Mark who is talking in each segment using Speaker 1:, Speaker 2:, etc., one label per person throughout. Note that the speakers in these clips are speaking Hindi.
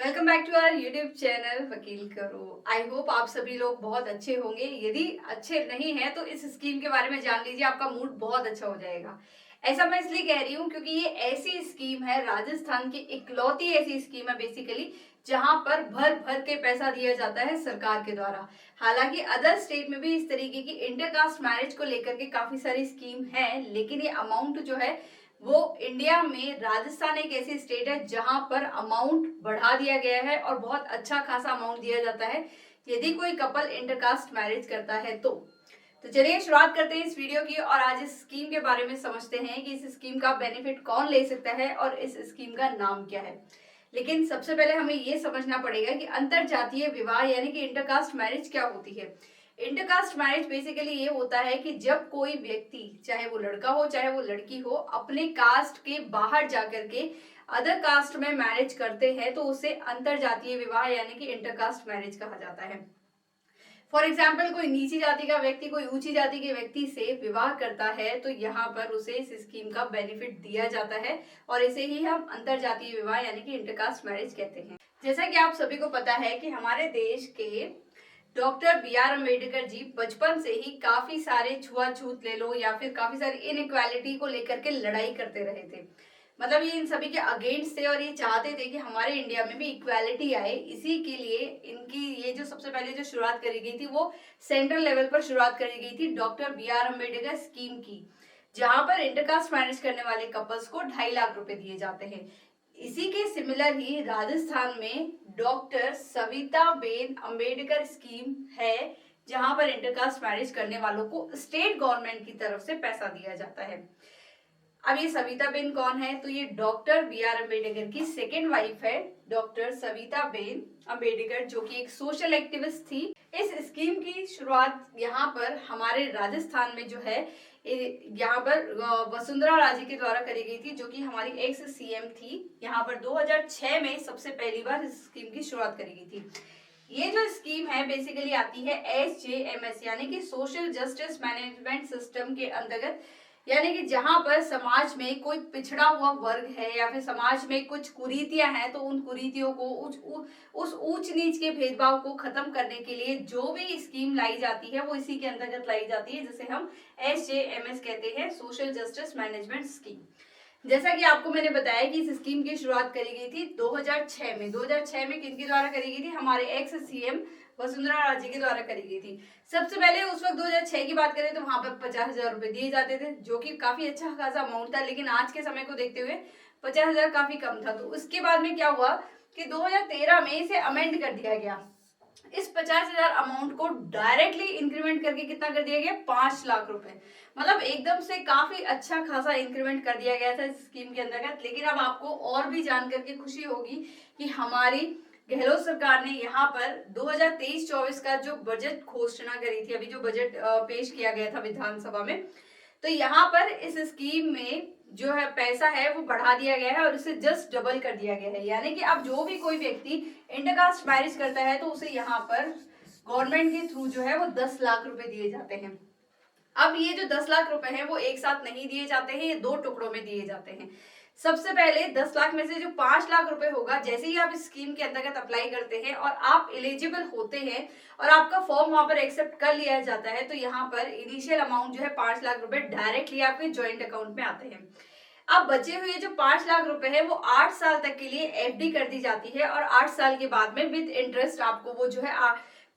Speaker 1: Welcome back to our YouTube channel वकील करो। आई होप आप सभी लोग बहुत अच्छे होंगे। यदि अच्छे नहीं हैं तो इस स्कीम के बारे में जान लीजिए, आपका मूड बहुत अच्छा हो जाएगा। ऐसा मैं इसलिए कह रही हूँ क्योंकि ये ऐसी स्कीम है, राजस्थान की इकलौती ऐसी स्कीम है बेसिकली, जहां पर भर भर के पैसा दिया जाता है सरकार के द्वारा। हालांकि अदर स्टेट में भी इस तरीके की इंटरकास्ट मैरिज को लेकर के काफी सारी स्कीम है, लेकिन ये अमाउंट जो है वो इंडिया में राजस्थान एक ऐसी स्टेट है जहां पर अमाउंट बढ़ा दिया गया है और बहुत अच्छा खासा अमाउंट दिया जाता है यदि कोई कपल इंटरकास्ट मैरिज करता है तो चलिए शुरुआत करते हैं इस वीडियो की और आज इस स्कीम के बारे में समझते हैं कि इस स्कीम का बेनिफिट कौन ले सकता है और इस स्कीम का नाम क्या है। लेकिन सबसे पहले हमें ये समझना पड़ेगा कि अंतर जातीय विवाह यानी कि इंटरकास्ट मैरिज क्या होती है। इंटरकास्ट मैरिज बेसिकली ये होता है कि जब कोई व्यक्ति, चाहे वो लड़का हो चाहे वो लड़की हो, अपने कास्ट के बाहर जाकर के अदर कास्ट में मैरिज करते हैं तो उसे अंतर जातीय विवाह यानी कि इंटरकास्ट मैरिज कहा जाता है। फॉर एग्जाम्पल, कोई नीची जाति का व्यक्ति कोई ऊंची जाति के व्यक्ति से विवाह करता है तो यहाँ पर उसे इस स्कीम का बेनिफिट दिया जाता है और इसे ही हम अंतर जातीय विवाह यानी कि इंटरकास्ट मैरिज कहते हैं। जैसा कि आप सभी को पता है कि हमारे देश के डॉक्टर बी.आर. अम्बेडकर जी बचपन से ही काफी सारे छुआछूत ले लो या फिर काफी सारी इनइक्वालिटी को लेकर के लड़ाई करते रहे थे। मतलब ये इन सभी के अगेंस्ट थे और ये चाहते थे कि हमारे इंडिया में भी इक्वालिटी आए। इसी के लिए इनकी ये जो सबसे पहले जो शुरुआत करी गई थी वो सेंट्रल लेवल पर शुरुआत करी गई थी डॉक्टर बी.आर. अम्बेडकर स्कीम की, जहां पर इंटरकास्ट मैरिज करने वाले कपल्स को 2.5 लाख रुपए दिए जाते हैं। इसी के सिमिलर ही राजस्थान में डॉक्टर सविता बेन अम्बेडकर स्कीम है, जहां पर इंटरकास्ट मैरिज करने वालों को स्टेट गवर्नमेंट की तरफ से पैसा दिया जाता है। अब ये सविता बेन कौन है? तो ये डॉक्टर बी.आर. अम्बेडकर की सेकेंड वाइफ है, डॉक्टर सविता बेन अम्बेडकर, जो कि एक सोशल एक्टिविस्ट थी। इस स्कीम की शुरुआत यहाँ पर हमारे राजस्थान में जो है यहाँ पर वसुंधरा राजे के द्वारा करी गई थी, जो कि हमारी एक्स सीएम थी। यहाँ पर 2006 में सबसे पहली बार इस स्कीम की शुरुआत करी गई थी। ये जो स्कीम है बेसिकली आती है SJMS यानी कि सोशल जस्टिस मैनेजमेंट सिस्टम के अंतर्गत, यानी कि जहां पर समाज में कोई पिछड़ा हुआ वर्ग है या फिर समाज में कुछ कुरीतियां हैं तो उन कुरीतियों को उस ऊंच नीच के भेदभाव को खत्म करने के लिए जो भी स्कीम लाई जाती है वो इसी के अंतर्गत लाई जाती है, जिसे हम SJMS कहते हैं, सोशल जस्टिस मैनेजमेंट स्कीम। जैसा कि आपको मैंने बताया कि इस स्कीम की शुरुआत करी गई थी 2006 में। 2006 में किनके द्वारा करी गई थी? हमारे एक्स सीएम वसुंधरा राजे के द्वारा करी गई थी। सबसे पहले उस वक्त 2006 की बात करें तो वहां पर 50,000 रुपए दिए जाते थे, जो कि काफी अच्छा खासा अमाउंट था, लेकिन आज के समय को देखते हुए 50,000 काफी कम था। तो उसके बाद में क्या हुआ कि 2013 में इसे अमेंड कर दिया गया। इस 50,000 अमाउंट को डायरेक्टली इंक्रीमेंट करके कितना कर दिया गया? 5 लाख रुपए। मतलब एकदम से काफी अच्छा खासा इंक्रीमेंट कर दिया गया था इस स्कीम के अंतर्गत। लेकिन अब आपको और भी जान करके खुशी होगी कि हमारी गहलोत सरकार ने यहाँ पर 2023-24 का जो बजट घोषणा करी थी, अभी जो बजट पेश किया गया था विधानसभा में, तो यहाँ पर इस स्कीम में जो है पैसा है वो बढ़ा दिया गया है और इसे जस्ट डबल कर दिया गया है। यानी कि अब जो भी कोई व्यक्ति इंटरकास्ट मैरिज करता है तो उसे यहाँ पर गवर्नमेंट के थ्रू जो है वो 10 लाख रुपए दिए जाते हैं। अब ये जो 10 लाख रुपए हैं वो एक साथ नहीं दिए जाते हैं, ये 2 टुकड़ों में दिए जाते हैं। सबसे पहले 10 लाख में से जो 5 लाख रुपए होगा, जैसे ही आप इस स्कीम के अंतर्गत अप्लाई करते हैं और आप एलिजिबल होते हैं और आपका फॉर्म वहां पर एक्सेप्ट कर लिया जाता है, तो यहाँ पर इनिशियल अमाउंट जो है 5 लाख रुपए डायरेक्टली आपके ज्वाइंट अकाउंट में आते हैं। अब बचे हुए जो 5 लाख रुपए है वो 8 साल तक के लिए FD कर दी जाती है और 8 साल के बाद में विद इंटरेस्ट आपको वो जो है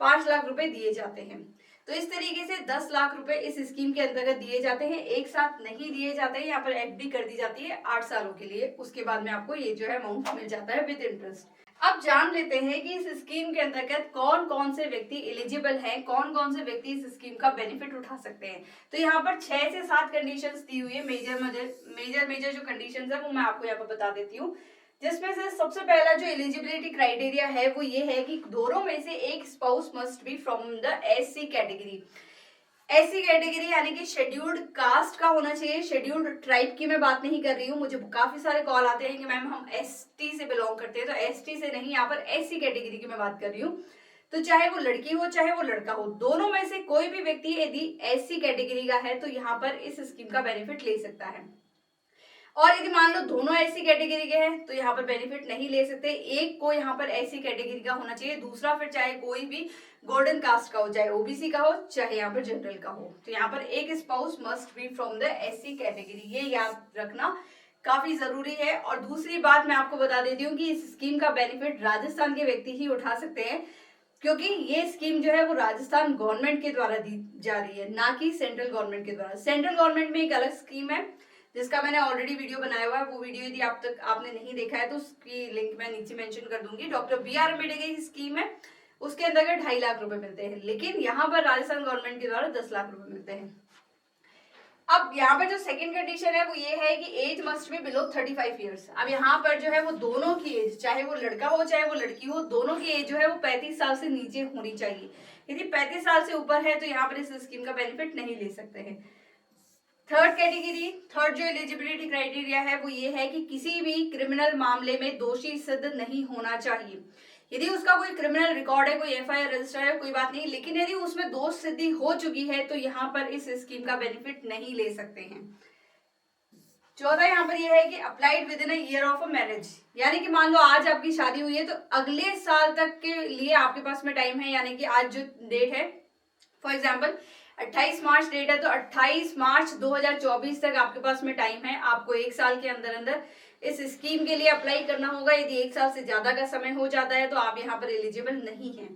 Speaker 1: 5 लाख रुपए दिए जाते हैं। तो इस तरीके से 10 लाख रुपए इस स्कीम के अंतर्गत दिए जाते हैं, एक साथ नहीं दिए जाते हैं। यहाँ पर FD कर दी जाती है 8 सालों के लिए, उसके बाद में आपको ये जो है अमाउंट मिल जाता है विद इंटरेस्ट। अब जान लेते हैं कि इस स्कीम के अंतर्गत कौन कौन से व्यक्ति एलिजिबल हैं, कौन कौन से व्यक्ति इस स्कीम का बेनिफिट उठा सकते हैं। तो यहाँ पर 6 से 7 कंडीशंस दी हुई है। मेजर जो कंडीशंस है वो मैं आपको यहाँ पर बता देती हूँ, जिसमें से सबसे पहला जो एलिजिबिलिटी क्राइटेरिया है वो ये है कि दोनों में से एक spouse must be from the SC category. SC category यानी कि शेड्यूल्ड कास्ट का होना चाहिए। शेड्यूल्ड ट्राइब की मैं बात नहीं कर रही हूँ। मुझे काफी सारे कॉल आते हैं कि मैम हम ST से बिलोंग करते हैं, तो ST से नहीं, यहाँ पर SC कैटेगरी की मैं बात कर रही हूँ। तो चाहे वो लड़की हो चाहे वो लड़का हो, दोनों में से कोई भी व्यक्ति यदि SC कैटेगरी का है तो यहाँ पर इस स्कीम का बेनिफिट ले सकता है। और यदि मान लो दोनों ऐसी कैटेगरी के हैं तो यहाँ पर बेनिफिट नहीं ले सकते। एक को यहाँ पर ऐसी कैटेगरी का होना चाहिए, दूसरा फिर चाहे कोई भी गोल्डन कास्ट का हो, चाहे ओबीसी का हो, चाहे यहाँ पर जनरल का हो। तो यहाँ पर एक spouse must be from the SC category, ये याद रखना काफी जरूरी है। और दूसरी बात मैं आपको बता देती हूँ कि इस स्कीम का बेनिफिट राजस्थान के व्यक्ति ही उठा सकते हैं, क्योंकि ये स्कीम जो है वो राजस्थान गवर्नमेंट के द्वारा दी जा रही है, ना कि सेंट्रल गवर्नमेंट के द्वारा। सेंट्रल गवर्नमेंट में एक अलग स्कीम है जिसका मैंने ऑलरेडी वीडियो बनाया हुआ है, वो वीडियो यदि आप तक आपने नहीं देखा है तो उसकी लिंक मैं नीचे मेंशन कर दूंगी। Doctor B R. अम्बेडकर की स्कीम है, उसके अंतर्गत 2.5 लाख रुपए मिलते हैं, लेकिन यहाँ पर राजस्थान गवर्नमेंट के द्वारा 10 लाख रुपए मिलते हैं। अब यहाँ पर जो सेकंड कंडीशन है वो ये है कि age must be below 35 years. अब यहाँ पर जो है वो दोनों की एज, चाहे वो लड़का हो चाहे वो लड़की हो, दोनों की एज जो है वो 35 साल से नीचे होनी चाहिए। यदि 35 साल से ऊपर है तो यहाँ पर इस स्कीम का बेनिफिट नहीं ले सकते हैं। थर्ड कैटेगरी, थर्ड जो एलिजिबिलिटी क्राइटेरिया है वो ये है कि किसी भी क्रिमिनल मामले में दोषी सिद्ध नहीं होना चाहिए। यदि उसका कोई क्रिमिनल रिकॉर्ड है, कोई एफआईआर रजिस्टर है, कोई बात नहीं, लेकिन यदि उसमें दोष सिद्धि हो चुकी है तो यहाँ पर इस स्कीम का बेनिफिट नहीं ले सकते हैं। चौथा यहाँ पर यह है कि applied with in a year of a marriage, यानी कि मान लो आज आपकी शादी हुई है तो अगले साल तक के लिए आपके पास में टाइम है, यानी कि आज जो डेट है फॉर एग्जाम्पल 28 मार्च डेट है तो 28 मार्च 2024 तक आपके पास में टाइम है। आपको एक साल के अंदर अंदर इस स्कीम के लिए अप्लाई करना होगा। यदि एक साल से ज्यादा का समय हो जाता है तो आप यहाँ पर एलिजिबल नहीं हैं।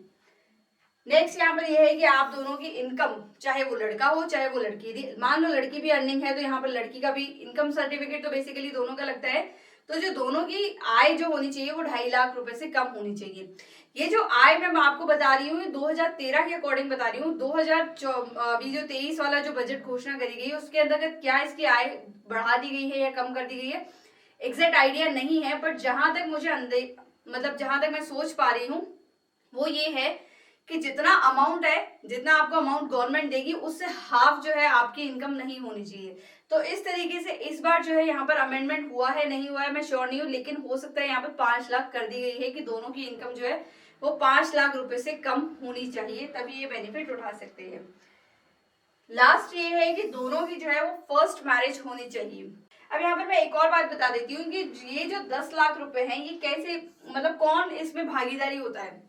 Speaker 1: नेक्स्ट यहाँ पर यह है कि आप दोनों की इनकम, चाहे वो लड़का हो चाहे वो लड़की, यदि मान लो लड़की भी अर्निंग है तो यहाँ पर लड़की का भी इनकम सर्टिफिकेट तो बेसिकली दोनों का लगता है। तो जो दोनों की आय जो होनी चाहिए वो 2.5 लाख रुपए से कम होनी चाहिए। ये जो आय मैं आपको बता रही हूँ 2013 के अकॉर्डिंग बता रही हूँ। 2023 वाला जो बजट घोषणा करी गई है उसके अंतर्गत क्या इसकी आय बढ़ा दी गई है या कम कर दी गई है एग्जैक्ट आइडिया नहीं है, बट जहां तक मुझे मतलब जहां तक मैं सोच पा रही हूँ वो ये है कि जितना अमाउंट है, जितना आपको अमाउंट गवर्नमेंट देगी उससे हाफ जो है आपकी इनकम नहीं होनी चाहिए। तो इस तरीके से इस बार जो है यहाँ पर अमेंडमेंट हुआ है नहीं हुआ है मैं श्योर नहीं हूँ, लेकिन हो सकता है यहाँ पर 5 लाख कर दी गई है कि दोनों की इनकम जो है वो 5 लाख रुपए से कम होनी चाहिए, तभी ये बेनिफिट उठा सकते हैं। लास्ट ये है कि दोनों की जो है वो फर्स्ट मैरिज होनी चाहिए। अब यहाँ पर मैं एक और बात बता देती हूँ कि ये जो 10 लाख रुपए हैं ये कैसे, मतलब कौन इसमें भागीदारी होता है।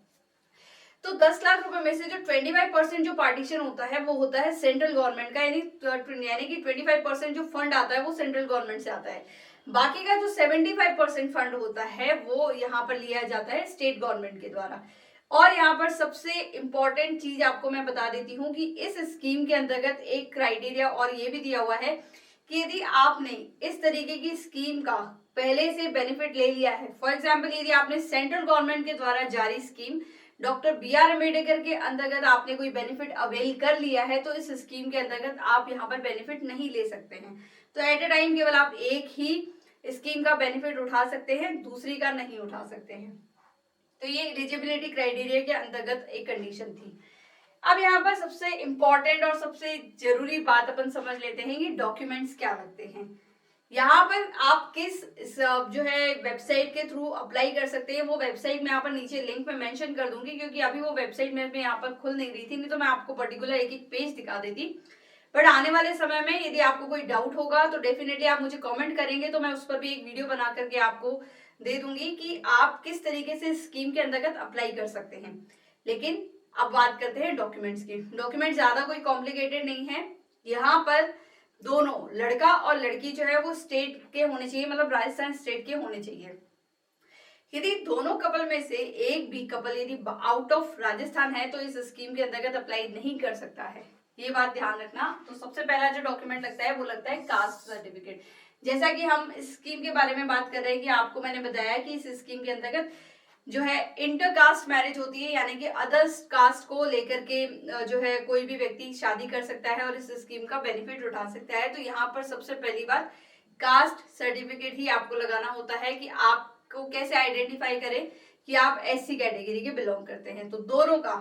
Speaker 1: तो 10 लाख रुपए में से जो 25% जो पार्टीशन होता है वो होता है सेंट्रल गवर्नमेंट का, यानी कि 25% जो फंड आता है वो सेंट्रल गवर्नमेंट से आता है। बाकी का जो 75% फंड होता है वो यहाँ पर लिया जाता है स्टेट गवर्नमेंट के द्वारा। और यहाँ पर सबसे इंपॉर्टेंट चीज आपको मैं बता देती हूँ कि इस स्कीम के अंतर्गत एक क्राइटेरिया और ये भी दिया हुआ है कि यदि आपने इस तरीके की स्कीम का पहले से बेनिफिट ले लिया है, फॉर एग्जाम्पल यदि आपने सेंट्रल गवर्नमेंट के द्वारा जारी स्कीम डॉक्टर बी.आर. अम्बेडकर के अंतर्गत आपने कोई बेनिफिट अवेल कर लिया है तो इस स्कीम के अंतर्गत आप यहाँ पर बेनिफिट नहीं ले सकते हैं। तो एट ए टाइम केवल आप एक ही स्कीम का बेनिफिट उठा सकते हैं, दूसरी का नहीं उठा सकते हैं। तो ये एलिजिबिलिटी क्राइटेरिया के अंतर्गत एक कंडीशन थी। अब यहाँ पर सबसे इंपॉर्टेंट और सबसे जरूरी बात अपन समझ लेते हैं कि डॉक्यूमेंट्स क्या लगते हैं। यहाँ पर आप किस जो है वेबसाइट के थ्रू अप्लाई कर सकते हैं, वो वेबसाइट मैं यहाँ पर नीचे लिंक में मेंशन कर दूंगी, क्योंकि अभी वो वेबसाइट मेरे में यहाँ पर खुल नहीं रही थी, नहीं तो मैं आपको पर्टिकुलर एक एक पेज दिखा देती। बट आने वाले समय में यदि आपको कोई डाउट होगा तो डेफिनेटली आप मुझे कमेंट करेंगे तो मैं उस पर भी एक वीडियो बना करके आपको दे दूंगी कि आप किस तरीके से स्कीम के अंतर्गत अप्लाई कर सकते हैं। लेकिन अब बात करते हैं डॉक्यूमेंट्स की। डॉक्यूमेंट ज्यादा कोई कॉम्प्लिकेटेड नहीं है। यहाँ पर दोनों लड़का और लड़की जो है वो स्टेट के होने चाहिए, मतलब राजस्थान स्टेट के होने चाहिए। यदि दोनों कपल में से एक भी कपल यदि आउट ऑफ राजस्थान है तो इस स्कीम के अंतर्गत अप्लाई नहीं कर सकता है, ये बात ध्यान रखना। तो सबसे पहला जो डॉक्यूमेंट लगता है वो लगता है कास्ट सर्टिफिकेट। जैसा कि हम इस स्कीम के बारे में बात कर रहे हैं कि आपको मैंने बताया कि इस स्कीम के अंतर्गत जो है इंटरकास्ट मैरिज होती है, यानी कि अदर्स कास्ट को लेकर के जो है कोई भी व्यक्ति शादी कर सकता है और इस स्कीम का बेनिफिट उठा सकता है। तो यहाँ पर सबसे पहली बात कास्ट सर्टिफिकेट ही आपको लगाना होता है कि आपको कैसे आइडेंटिफाई करें कि आप एससी कैटेगरी के बिलोंग करते हैं। तो दोनों का,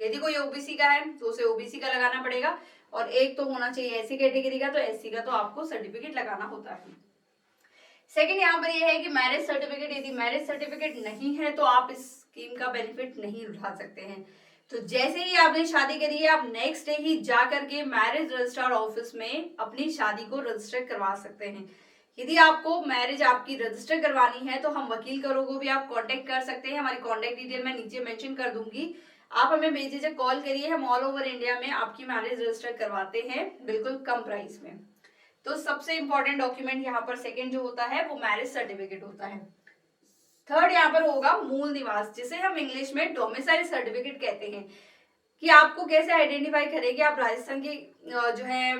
Speaker 1: यदि कोई ओबीसी का है तो उसे ओबीसी का लगाना पड़ेगा, और एक तो होना चाहिए एससी कैटेगरी का, तो एससी का तो आपको सर्टिफिकेट लगाना होता है। सेकंड यहाँ पर यह है कि मैरिज सर्टिफिकेट, यदि मैरिज सर्टिफिकेट नहीं है तो आप इस स्कीम का बेनिफिट नहीं उठा सकते हैं। तो जैसे ही आपने शादी करी है आप नेक्स्ट डे ही जा करके मैरिज रजिस्ट्रार ऑफिस में अपनी शादी को रजिस्टर करवा सकते हैं। यदि आपको मैरिज आपकी रजिस्टर करवानी है तो हम वकील करो को भी आप कांटेक्ट कर सकते हैं। हमारी कांटेक्ट डिटेल मैं नीचे मेंशन कर दूंगी। आप हमें बेझिझक कॉल करिए, हम ऑल ओवर इंडिया में आपकी मैरिज रजिस्टर करवाते हैं बिल्कुल कम प्राइस में। तो सबसे इंपॉर्टेंट डॉक्यूमेंट यहाँ पर सेकंड जो होता है वो मैरिज सर्टिफिकेट होता है। थर्ड यहाँ पर होगा मूल निवास, जिसे हम इंग्लिश में डोमिसाइल सर्टिफिकेट कहते हैं, कि आपको कैसे आइडेंटिफाई करेंगे आप राजस्थान के जो है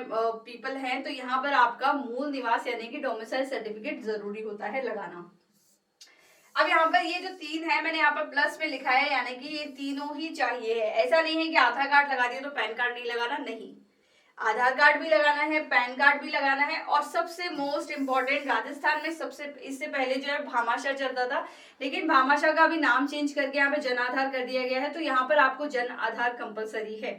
Speaker 1: पीपल हैं, तो यहाँ पर आपका मूल निवास यानी कि डोमिसाइल सर्टिफिकेट जरूरी होता है लगाना। अब यहाँ पर ये जो तीन है मैंने यहाँ पर प्लस में लिखा है, यानी कि ये तीनों ही चाहिए है। ऐसा नहीं है कि आधार कार्ड लगा दिया तो पैन कार्ड नहीं लगाना, नहीं, आधार कार्ड भी लगाना है, पैन कार्ड भी लगाना है। और सबसे मोस्ट इम्पोर्टेंट, राजस्थान में सबसे इससे पहले जो है भामाशाह चलता था, लेकिन भामाशाह का अभी नाम चेंज करके यहाँ पे जन आधार कर दिया गया है, तो यहाँ पर आपको जन आधार कंपलसरी है।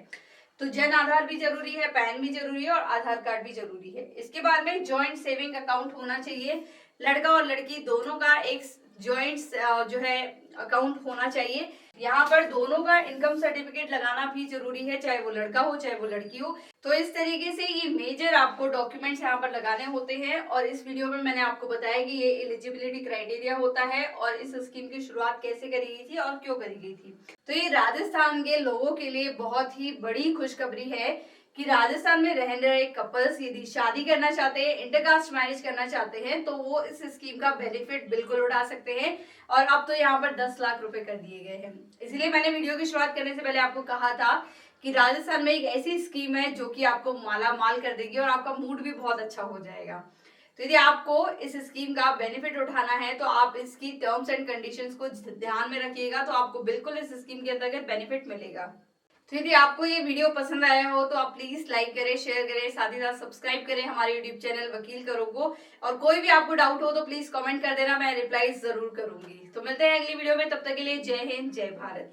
Speaker 1: तो जन आधार भी जरूरी है, पैन भी जरूरी है और आधार कार्ड भी जरूरी है। इसके बाद में जॉइंट सेविंग अकाउंट होना चाहिए, लड़का और लड़की दोनों का एक जॉइंट जो है अकाउंट होना चाहिए। यहाँ पर दोनों का इनकम सर्टिफिकेट लगाना भी जरूरी है, चाहे वो लड़का हो चाहे वो लड़की हो। तो इस तरीके से ये मेजर आपको डॉक्यूमेंट्स यहाँ पर लगाने होते हैं। और इस वीडियो में मैंने आपको बताया कि ये एलिजिबिलिटी क्राइटेरिया होता है और इस स्कीम की शुरुआत कैसे करी गई थी और क्यों करी गई थी। तो ये राजस्थान के लोगों के लिए बहुत ही बड़ी खुशखबरी है कि राजस्थान में रह रहे कपल्स यदि शादी करना चाहते हैं, इंटरकास्ट मैरिज करना चाहते हैं, तो वो इस स्कीम का बेनिफिट बिल्कुल उठा सकते हैं। और अब तो यहाँ पर 10 लाख रुपए कर दिए गए हैं। इसलिए मैंने वीडियो की शुरुआत करने से पहले आपको कहा था कि राजस्थान में एक ऐसी स्कीम है जो कि आपको माला माल कर देगी और आपका मूड भी बहुत अच्छा हो जाएगा। तो यदि आपको इस स्कीम का बेनिफिट उठाना है तो आप इसकी टर्म्स एंड कंडीशंस को ध्यान में रखिएगा, तो आपको बिल्कुल इस स्कीम के अंतर्गत बेनिफिट मिलेगा। तो यदि आपको ये वीडियो पसंद आया हो तो आप प्लीज लाइक करें, शेयर करें, साथ ही साथ सब्सक्राइब करें हमारे यूट्यूब चैनल वकील करो को। और कोई भी आपको डाउट हो तो प्लीज कमेंट कर देना, मैं रिप्लाई जरूर करूंगी। तो मिलते हैं अगली वीडियो में, तब तक के लिए जय हिंद, जय भारत।